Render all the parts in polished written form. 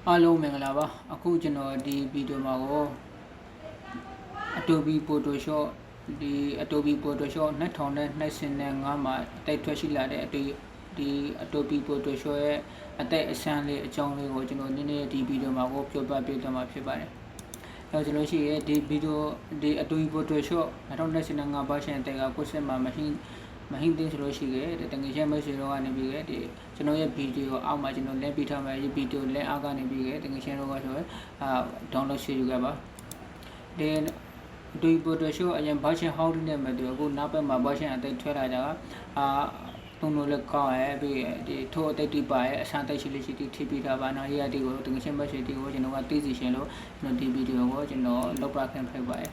အားလုံးမင်္ဂလာပါအခုကျွန်တော်ဒီဗီဒီယိုမှာကို Adobe Photoshop ဒီ Adobe Photoshop 2025မှာအတိုက်ထွက်ရှိလာတဲ့အတွေ့ဒီ Adobe Photoshop ရဲ့အတိုက်အဆန်းလေးအကြောင်းလေးကိုကျွန်တော်နည်းနည်းဒီဗီဒီယိုမှာကိုပြောပြပေးသွားမှာဖြစ်ပါတယ်အဲကျွန်တော်ရှိရဲ့ဒီဗီဒီယိုဒီ Adobe Photoshop 2025 version အတိုက်ကကိုစစ်မှာမဟင်းသိဆိုလို့ရှိခဲ့တငယ်ချင်းမိတ်ဆွေတို့ကနေပြီးခဲ့ဒီကျွန်တော်ရဲ့ဗီဒီယိုအောက်မှာကျွန်တော် link ပေးထားမယ်ဒီဗီဒီယို link အောက်ကနေပြီးခဲ့တငယ်ချင်းတို့ကဆိုdownload ရှင်းယူခဲ့ပါဒီAdobe Photoshop အရင် version ဟောင်းတဲ့မဲ့တူအခုနောက်ပိုင်းမှာ version အသက်ထွဲလာကြတာတုံးလို့လည်းကောင်းရဲ့ပြီးဒီထိုးအသက်တိပါရဲ့အဆန်းသက်ရှိလေးရှိထိပြီးတာပါနော်ဒီအတီကိုတငယ်ချင်းမိတ်ဆွေတီကိုကျွန်တော်ကသိစီရှင်လို့ကျွန်တော်ဒီဗီဒီယိုကိုကျွန်တော်လောက်ပါခင်ဖိုက်ပါရဲ့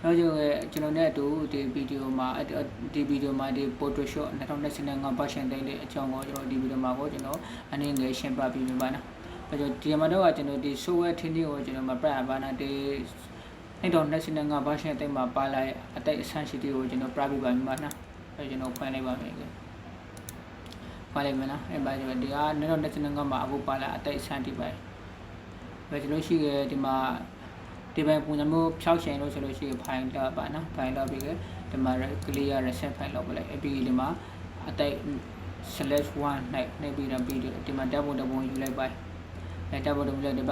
နောက်ကျွန်တော်နဲ့အတူဒီဗီဒီယိုမှာဒီ Photoshop 2025 version တဲ့အကြောင်းကိုကျွန်တော်ဒီဗီဒီယိုမှာကိုကျွန်တော်အနေငယ်ရှင်းပြပေးမှာပါနော်အဲကြောင့်ဒီမှာတော့ကျွန်တော်ဒီ software ထင်းကိုကျွန်တော်မပြပါနဲ့ဒီ2025 version အတိုင်းမှာပါလာတဲ့အတိုက်အဆန်းရှိတီကိုကျွန်တော်ပြပြပါမှာနော်အဲကျွန်တော်ဖွင့်လိုက်ပါမယ်ဖွင့်လိုက်မယ်နော်အဲပါဒီက2025မှာအခုပါလာအတိုက်အဆန်းတီပါပဲကျွန်တော်ရှိခဲ့ဒီမှာဒီပိုင်းပုံစံမျိုးဖြောက်ရှင်လို့ဆိုလို့ရှိရင် file တော့ပါနော် file တော့ပြီးခဲ့ဒီမှာ clear reset file လောက်ပါလိုက်အပြီးဒီမှာအတိုက် /1 နဲ့ပြီးတော့ပြီးဒီမှာ tab ပုံယူလိုက်ပါအဲ tab ပုံလိုက်ဒီဘ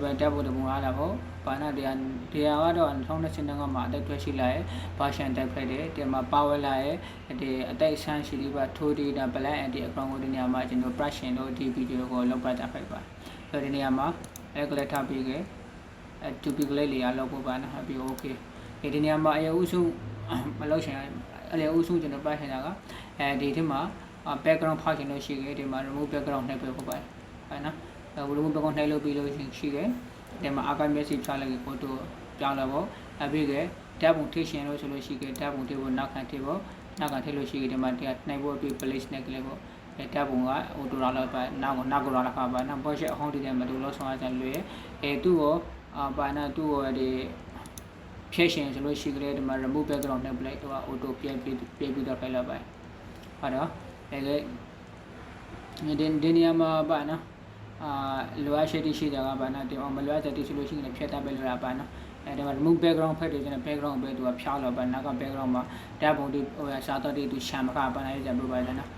က် tab ပုံအားလာဖို့ပါနာတရားကတော့2025မှာအတိုက်တွေ့ရှိလာရဲ့ version type ဖြစ်တယ်ဒီမှာ power လာရဲ့ဒီအတိုက်ဆန်းရှိဒီပါထိုးဒီတာ black and ဒီ account ကိုဒီနေရာမှာကျွန်တော် brush ရှင်လို့ဒီ video ကိုလောက်ပါတာဖိုက်ပါဆိုတော့ဒီနေရာမှာကလေးထားပြီးခဲ့တူပီကလေးလေးအလုပ်ဖို့ပါနော်ပြီး okay ဒီနေရာမှာအရဥစုမလုပ်ချင်အရဥစုကျွန်တော်ပတ်ချင်တာကဒီထဲမှာ background ဖောက်ချင်လို့ရှိခဲ့ဒီမှာ remove background နှိပ်ပေးဖို့ပါနော် remove background နှိပ်လို့ပြီးလို့ရှိခဲ့ဒီမှာ archive message ချလိုက်ကိုတို့ပြောင်းလာဖို့ပြီးခဲ့ tab ပုံထိရှင်လို့ဆိုလို့ရှိခဲ့ tab ပုံထိဖို့နောက်ခံထိဖို့နောက်ခံထိလို့ရှိခဲ့ဒီမှာနှိပ်ဖို့ပြီး place နဲ့ကလေးဖို့tab ပုံက auto လာလောက်ပါနောက်ကိုလာခါပါနော် budget အဟောင်းတည်တဲ့မတူလို့ဆောင်ရကြလွယ်သူ့ကိုပါနာသူ့ကိုဒီဖြည့်ရှင်ဆိုလို့ရှိကြတယ်ဒီမှာ remove background နဲ့ black တော့ auto ပြပြီးတော့ဖိုင်လာပါဟုတ်တော့ဒီနေရာမှာပါနော်လိုအပ်ချက်ရှိတာကပါနော်ဒီမလိုအပ်ချက်ရှိလို့ရှိရင်ဖြတ်တတ်ပဲလို့ရပါနော်ဒီမှာ remove background ဖက်တယ်ကျန် background ပဲသူကဖြောင်းလာပါနောက်က background မှာ tab ပုံဒီစာတော့ဒီသူရှာမခပါနိုင်ကြပြပါလားနော်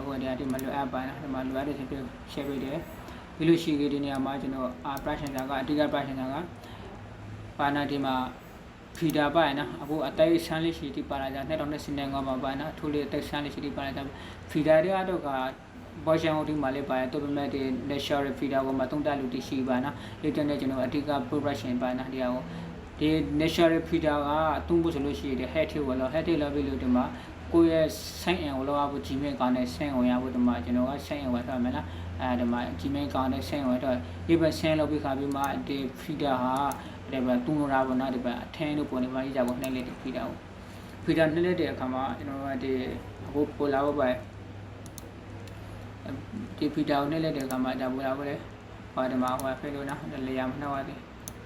ဟိုဒီမလိုအပ်ပါနော်ဒီမှာလိုအပ်တဲ့ချက်ပြ share ပေးတယ်ဒီလိုရှိခဲ့ဒီနေရာမှာကျွန်တော်pressure ကအဓိက pressure ကပါနာဒီမှာဖီတာပါနော်အခုအတိုက်ဆန်းလေးရှိတိပါလာကြ2025မှာပါနော်ထိုးလေးအတိုက်ဆန်းလေးရှိတိပါလာကြဖီတာတွေကတော့ကဘောရှန်ဟိုဒီမှာလေးပါရတော်ပေမဲ့ဒီ natural ဖီတာကိုမှသုံးတလူတိရှိပါနော်ဒီတနေ့ကျွန်တော်အဓိက progression ပါနော်ဒီဟာကိုဒီ natural ဖီတာကသုံးဖို့ဆိုလို့ရှိရင် head ထိကိုလော head ထိလောက်ပြီးလို့ဒီမှာကိုယ့်ရဲ့ဆိုင်းအင်ကိုလောက်ဖို့ Gmail ကောင်နဲ့ဆိုင်းဝင်ရဖို့ဒီမှာကျွန်တော်ကဆိုင်းအင်ဝင်ထားမယ်နော်ဒီမှာ Gmail ကောင်နဲ့ဆိုင်းဝင်တော့ဒီဘက်ဆိုင်းလောက်ပြီးခါပြီးမှဒီဖီတာဟာဒီဘက်တူနိုရာဘောနော်ဒီဘက်အထင်းလို့ပုံနေပါရေးကြဖို့နှိမ့်လိုက်ဖီတာကိုဖီတာနှိမ့်လိုက်တဲ့အခါမှာကျွန်တော်ကဒီအခုပို့လာဖို့ပဲဒီဖီတာကိုနှိမ့်လိုက်တဲ့အခါမှာဒါပို့လာဖို့လေဟောဒီမှာဟိုဖိလို့နော်လေယာမနှောက်ရတယ်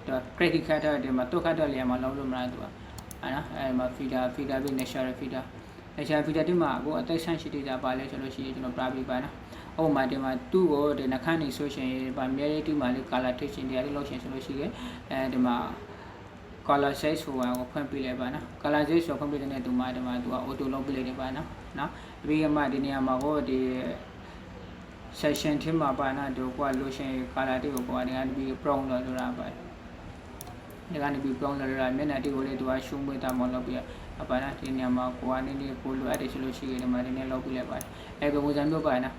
သူက credit card တဲ့မှာတုတ်ခတ်တဲ့လေယာမှာလုံးလို့မလားသူကအဲ့မှာဖီတာပြီး national ဖီတာဒီမှာအခုအသက်ဆန်းရှိသေးတာပါလဲဆိုလို့ရှိရင်ကျွန်တော်ပြပြပါနော်။ဟုတ်မှာဒီမှာသူ့ကိုဒီနှခမ်းနေဆိုရှင်ဗာမြဲတီမှာလေး color texture တရားလေးလောက်ရှင်ဆိုလို့ရှိရင်ဒီမှာ color size ဆိုတာကိုဖွင့်ပြလိုက်ပါနော်။ color size ဆိုဖွင့်ပြတဲ့သူမှာဒီမှာသူက auto လုပ်ပြလိုက်တယ်ပါနော်။နော်။ပြီးမှဒီနေရာမှာဟောဒီ section ထင်းမှာပါနော်ဒီကွာလို့ရှင် color တွေကိုကွာဒီကနေပြီး prompt လို့ဆိုတာပါ။ဒီကနေပြီး prompt လို့ဆိုတာမျက်နှာတွေကိုလေးသူကရှုံးပေးတာမလို့ပြပါနာဒီနေရာမှာကိုကနေနေကိုလိုအပ်တယ်ဆိုလို့ရှိရင်ဒီမှာဒီနေ့လောက်ပြလိုက်ပါတယ်ပုံစံမျိုးပါနာ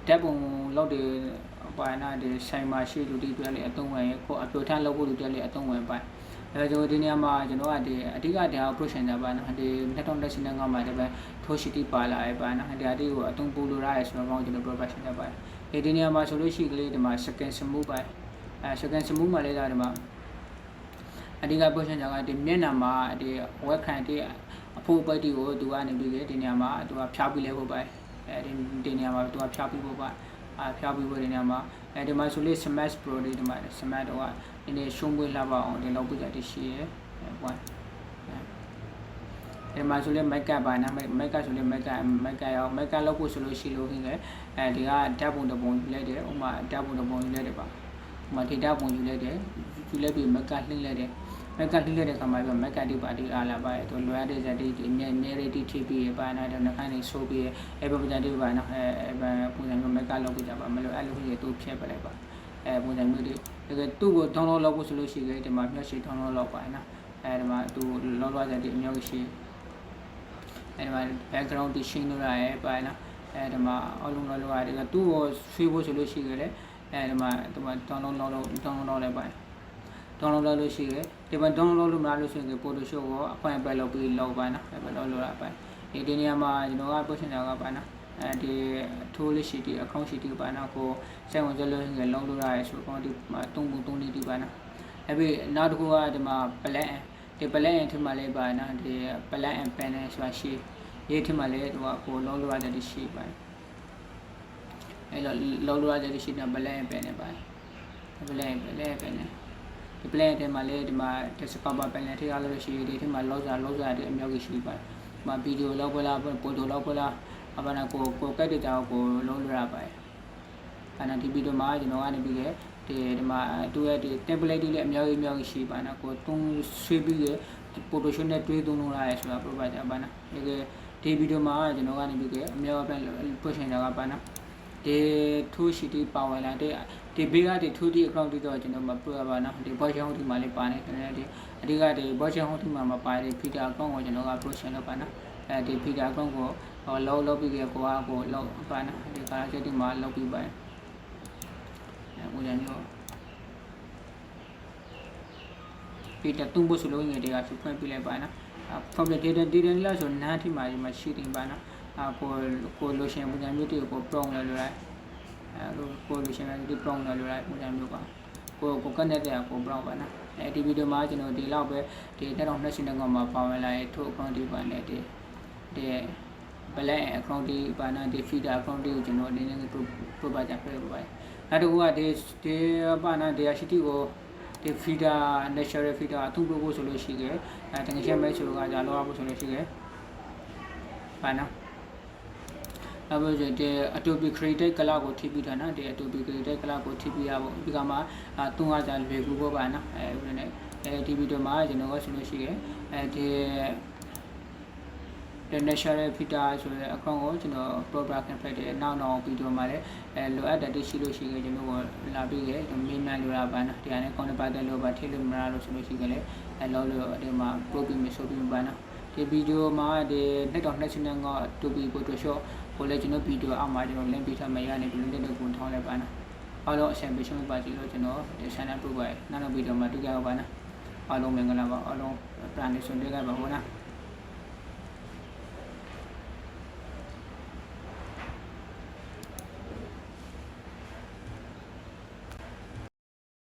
တက်ပုံလောက်တယ်ပါနာဒီဆိုင်မှာရှိလူတီပြလေအသုံးဝင်ကိုအပြိုထမ်းလောက်ဖို့လူပြလေအသုံးဝင်ပါကျွန်တော်ဒီနေရာမှာကျွန်တော်ကဒီအဓိကတရား operation တာပါနာဒီ2025မှာဒီပဲထိုးရှိတိပါလာရပါနာဒီအတီကိုအသုံးပို့လို့ရတယ်ဆိုတော့ကျွန်တော် profession တာပါတယ်ဒီနေရာမှာဆိုလို့ရှိကလေးဒီမှာ second smooth ပါsecond smooth မှာလေးတာဒီမှာအဓိက position ကဒီမျက်နှာမှာဒီ web cam ဒီအဖို့ပတ်တီကိုသူကနေပြီးဒီနေရာမှာသူကဖြောက်ပြီးလဲဖို့ပါဒီနေရာမှာသူကဖြောက်ပြီးဖို့ပါဖြောက်ပြီးဖို့ဒီနေရာမှာဒီမှာဆိုလေး smash pro ဒီမှာ smash တော့ဒီနေ့ရှုံးပွေးလာပါအောင်ဒီလောက်ပြကြတရှိရယ်ပွိုင်း ဒီမှာဆိုလဲမိုက်ကပ်ပါနော်မိုက်ကပ်ဆိုလဲမိုက်ကပ်ရောမိုက်ကပ်လောက်ဖို့ဆိုလို့ရှိလို့ခင်လေဒီကဓာတ်ပုံတစ်ပုံယူလိုက်တယ်ဥမာဓာတ်ပုံတစ်ပုံယူလိုက်တယ်ပါဥမာဒီဓာတ်ပုံယူလိုက်တယ်ယူလိုက်ပြီးမိုက်ကပ်လှိမ့်လိုက်တယ်မိုက်ကပ်လှိမ့်လိုက်တဲ့ခါမှာပြီးမိုက်ကပ်ဒီပါဒီအားလာပါတော့လွယ်တဲ့ဇာတိဒီနေရတီထိပြီးပါနော်တော့နှခမ်းနေဆိုးပြီးအဲ့ပုံစံတွေပါနော်ပုံစံမျိုးမိုက်ကပ်လောက်ပြီးကြပါမလို့အဲ့လိုကြီးသူဖြည့်ပလိုက်ပါပုံစံမျိုးတွေတကယ်သူ့ကို download လုပ်ဖို့ဆိုလို့ရှိရင်ဒီမှာမျက်စိ download လုပ်ပါနော်ဒီမှာသူလောလောဆယ်ဒီအမျိုးရှိဒီမှာ background တရှင်းလို့ရတယ်ပါနော်ဒီမှာအလုံးလောလောရတယ်သူ့ကိုဆွေးဖို့ဆိုလို့ရှိရင်လေဒီမှာ download လိုက်ပါ download လုပ်လို့ရှိရင်ဒီမှာ download လုပ်မလားလို့ဆိုရင် Photoshop ကိုအခွင့်အရေးလုပ်ပြီးလုပ်ပါနော်ပဲလုပ်လို့ရပါဒီနေရာမှာကျွန်တော်ကပို့ချင်တာကပါနော်ဒီထိုးလေးရှိတီaccount ရှိတီပါနော်ကိုစက်ဝင်ကြလို့ရင်လုံးလို့ရတယ်ဆိုတော့ဒီမှာ3ပုံ3လေးတီပါနော်အဲ့ပြီးနောက်တစ်ခုကဒီမှာ plan ဒီ plan ထင်မှလေးပါနော်ဒီ plan and panel ဆိုတာရှိရေးထင်မှလေးသူကကိုလုံးလို့ရတယ်ရှိပါအဲ့တော့လုံးလို့ရတယ်ရှိတယ် plan and panel ပါ plan ဒီ plan ထဲမှာလေးဒီမှာ discover panel ထဲရလို့ရှိဒီထဲမှာလောက်စားတယ်အမျိုးကြီးရှိပါမှာဗီဒီယိုလောက်ပလားပိုတိုလောက်ပလားအပနာကိုကတ်တဲ့ကြောင်ကိုလုံးလို့ရပါတယ်အဲ့ဒါဒီဗီဒီယိုမှာကျွန်တော်ကနေပြီးဒီမှာသူရဲ့ဒီ template တွေလည်းအများကြီးရှိပါနော်ကိုသုံးဆွေးပြီးရ Photoshop နဲ့တွဲသုံးလို့ရတယ်ဆိုတာပြောပါကြပါနော်ဒီဗီဒီယိုမှာကျွန်တော်ကနေပြီးအများကြီးပွင့်ရှင်တာကပါနော်ဒီထိုးရှိတီပါဝင်လာတဲ့ဒီဘေးကဒီထိုးတီ account တွေတော့ကျွန်တော်မပြပါနော်ဒီ boy channel ဒီမှာလေးပါနေတယ်ဒီအဓိကဒီ boy channel ဒီမှာပါတယ် feeder account ကိုကျွန်တော်က promotion လုပ်ပါနော်ဒီ feeder account ကိုလောက်ပြီးကိုလောက်ပါနော်ဒီကားချက်ဒီမှာလောက်ပြီးပါဦးရမျိုးပြီးတော့တုံးဖို့ဆိုလို့ငယ်တွေကဖွင့်ပြလိုက်ပါနော်public data လာဆိုနားထိမှာရှိတင်ပါနော်ကိုလိုရှင်ပုံစံမျိုးတွေကို prompt လုပ်လို့ရတယ်ကိုလိုရှင်တွေ prompt လုပ်လို့ရတယ်ပုံစံမျိုးပါကိုကနေတဲ့ကို prompt ပါနော်ဒီဗီဒီယိုမှာကျွန်တော်ဒီလောက်ပဲဒီ2020ကမှာပါဝင်လာတဲ့ထို့ account ဒီပါနဲ့ဒီblack account ဒီပါနော်ဒီ feeder account ကိုကျွန်တော်အနေနဲ့ပြပါကြပြပါနောက်တစ်ခုကဒီပါနော်ဒီရှိတီကိုဒီ feeder natural feeder အထူးဖို့ဆိုလို့ရှိခဲ့တကယ်ချက်မဲဆိုတော့ကြာလောက်ဖို့ဆိုလို့ရှိခဲ့ပါနော်နောက်ပြီးဒီ Adobe Creative Cloud ကိုထိပြီးထားနော်ဒီ Adobe Creative Cloud ကိုထိပြီးရဖို့ဒီကမှာ300ကြာလွယ်ကူပေါ့ပါနော်ဒီနေ့ဒီဗီဒီယိုမှာကျွန်တော်ကဆိုလို့ရှိခဲ့ဒီ national feeder ဆိုတဲ့ account ကိုကျွန်တော် program template တွေနောက်ဗီဒီယိုမှာလည်းလိုအပ်တဲ့ရှိလို့ရှိခဲ့ကျွန်တော်ကလာပြီးခဲ့မေးမြန်းလိုတာပါနော်ဒီကနေ contact ပတ်လို့ပါထိလို့မလားလို့ဆိုလို့ရှိခဲ့လေလောလို့ဒီမှာ program ဆိုပြီးပါနော်ဒီဗီဒီယိုမှာဒီ2020က Adobe Photoshop ကိုလည်းကျွန်တော်ဗီဒီယိုအောက်မှာကျွန်တော် link ပေးထားမယ်ရနေပြီး link တွေကိုထောင်းလိုက်ပါနော်အားလုံးအဆင်ပြေဆုံးပါကြည့်လို့ကျွန်တော်ဒီ channel ပို့ပါနောက်ဗီဒီယိုမှာတွေ့ကြပါနော်အားလုံးမင်္ဂလာပါအားလုံး plan ဆွေးနွေးကြပါဦးနော်